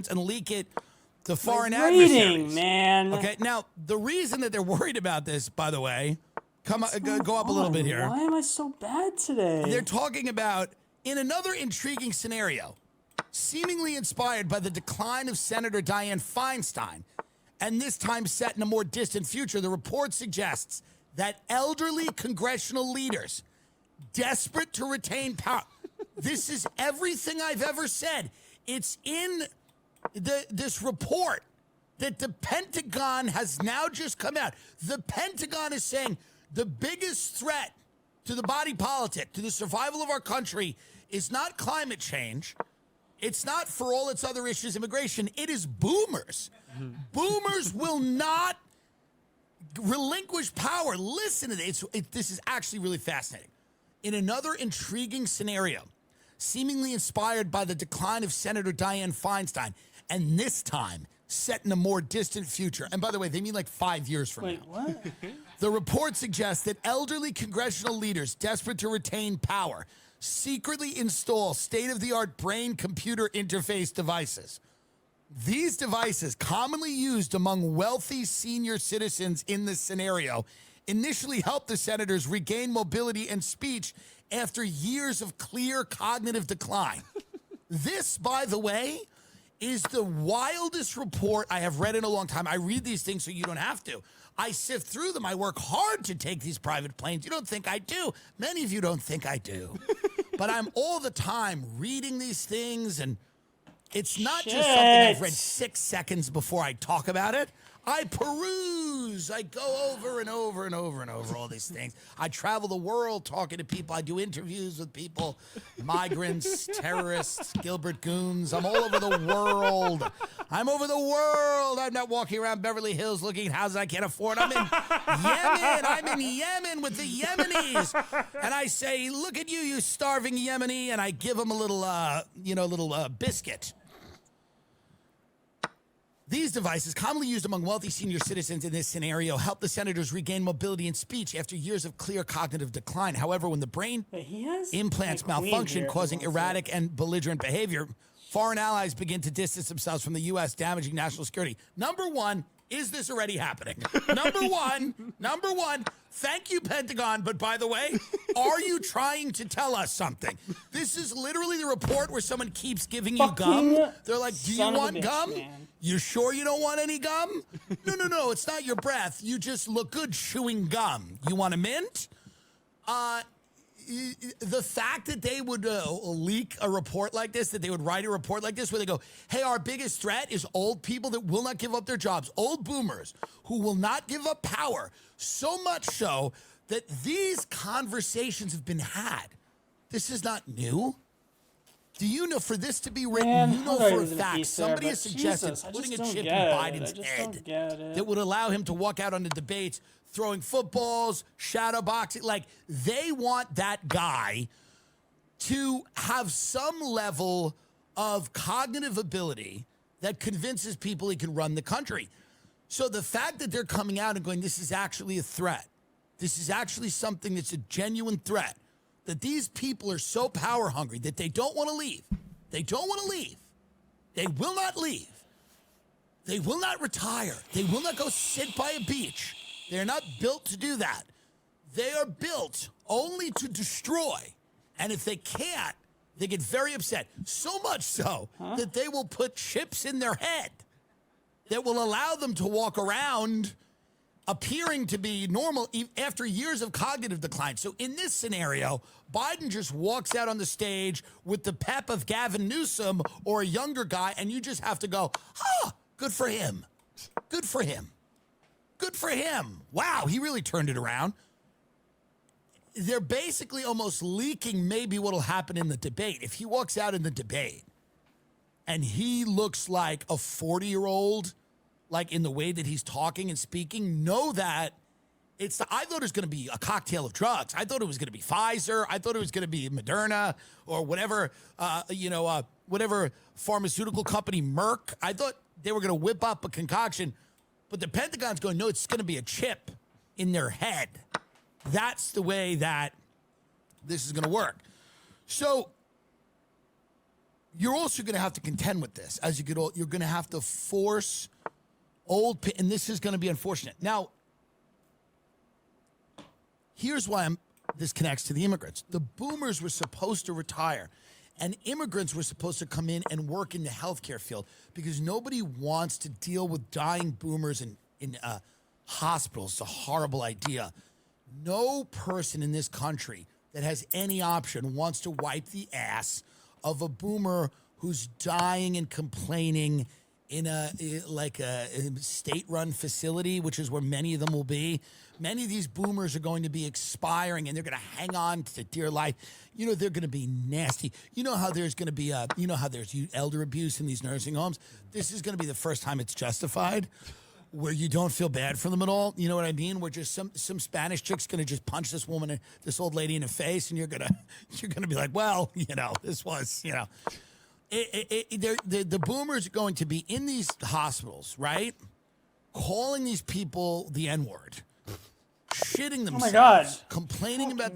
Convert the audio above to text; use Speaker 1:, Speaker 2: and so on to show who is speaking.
Speaker 1: intelligence and leak it to foreign
Speaker 2: Reading,
Speaker 1: adversaries.
Speaker 2: man.
Speaker 1: Okay, now, the reason that they're worried about this, by the way, go up a little bit here.
Speaker 2: Why am I so bad today?
Speaker 1: They're talking about, in another intriguing scenario, seemingly inspired by the decline of Senator Dianne Feinstein, and this time set in a more distant future, the report suggests that elderly congressional leaders, desperate to retain power, this is everything I've ever said. It's in this report that the Pentagon has now just come out. The Pentagon is saying the biggest threat to the body politic, to the survival of our country, is not climate change. It's not, for all its other issues, immigration. It is boomers. Boomers will not relinquish power. Listen to this. This is actually really fascinating. In another intriguing scenario, seemingly inspired by the decline of Senator Dianne Feinstein, and this time set in a more distant future. And by the way, they mean like 5 years from now.
Speaker 2: Wait, what?
Speaker 1: The report suggests that elderly congressional leaders desperate to retain power secretly install state-of-the-art brain-computer interface devices. These devices, commonly used among wealthy senior citizens in this scenario, initially help the senators regain mobility and speech after years of clear cognitive decline. This, by the way, is the wildest report I have read in a long time. I read these things so you don't have to. I sift through them. I work hard to take these private planes. You don't think I do. Many of you don't think I do. But I'm all the time reading these things, and it's not just something I've read 6 seconds before I talk about it. I peruse. I go over and over and over and over all these things. I travel the world talking to people. I do interviews with people, migrants, terrorists, Gilbert Goons. I'm all over the world. I'm over the world. I'm not walking around Beverly Hills looking at houses I can't afford. I'm in Yemen. I'm in Yemen with the Yemenis. And I say, look at you, you starving Yemeni. And I give them a little, biscuit. These devices, commonly used among wealthy senior citizens in this scenario, help the senators regain mobility and speech after years of clear cognitive decline. However, when the brain implants malfunction, causing erratic and belligerent behavior, foreign allies begin to distance themselves from the U.S., damaging national security. Number one, is this already happening? Number one, thank you, Pentagon, but by the way, are you trying to tell us something? This is literally the report where someone keeps giving you gum. They're like, do you want gum? Man. You sure you don't want any gum? No, it's not your breath. You just look good chewing gum. You want a mint? The fact that they would leak a report like this, that they would write a report like this where they go, hey, our biggest threat is old people that will not give up their jobs, old boomers who will not give up power, so much so that these conversations have been had. This is not new. Do you know, for this to be written, you know for a fact, somebody has suggested putting a chip in Biden's head that would allow him to walk out on the debates throwing footballs, shadow boxing. Like, they want that guy to have some level of cognitive ability that convinces people he can run the country. So the fact that they're coming out and going, this is actually a threat, this is actually something that's a genuine threat, that these people are so power hungry that they don't want to leave. They don't want to leave. They will not leave. They will not retire. They will not go sit by a beach. They're not built to do that. They are built only to destroy. And if they can't, they get very upset. So much so that they will put chips in their head that will allow them to walk around appearing to be normal after years of cognitive decline. So in this scenario, Biden just walks out on the stage with the pep of Gavin Newsom or a younger guy, and you just have to go, good for him. Good for him. Good for him. Wow, he really turned it around. They're basically almost leaking maybe what'll happen in the debate. If he walks out in the debate and he looks like a 40-year-old, like in the way that he's talking and speaking, know that I thought it was going to be a cocktail of drugs. I thought it was going to be Pfizer. I thought it was going to be Moderna or whatever, whatever pharmaceutical company, Merck. I thought they were going to whip up a concoction, but the Pentagon's going, no, it's going to be a chip in their head. That's the way that this is going to work. So you're also going to have to contend with this as you get old. You're going to have to force and this is going to be unfortunate. Now, here's why this connects to the immigrants. The boomers were supposed to retire, and immigrants were supposed to come in and work in the healthcare field because nobody wants to deal with dying boomers in hospitals. It's a horrible idea. No person in this country that has any option wants to wipe the ass of a boomer who's dying and complaining in a state-run facility, which is where many of them will be. Many of these boomers are going to be expiring, and they're going to hang on to dear life. You know, they're going to be nasty. You know how there's going to be, there's elder abuse in these nursing homes? This is going to be the first time it's justified, where you don't feel bad for them at all. You know what I mean? Where just some Spanish chick's going to just punch this woman, this old lady in the face, and you're going to be like, well, this was, the boomers are going to be in these hospitals, right? Calling these people the N-word, shitting themselves,
Speaker 2: God.
Speaker 1: complaining about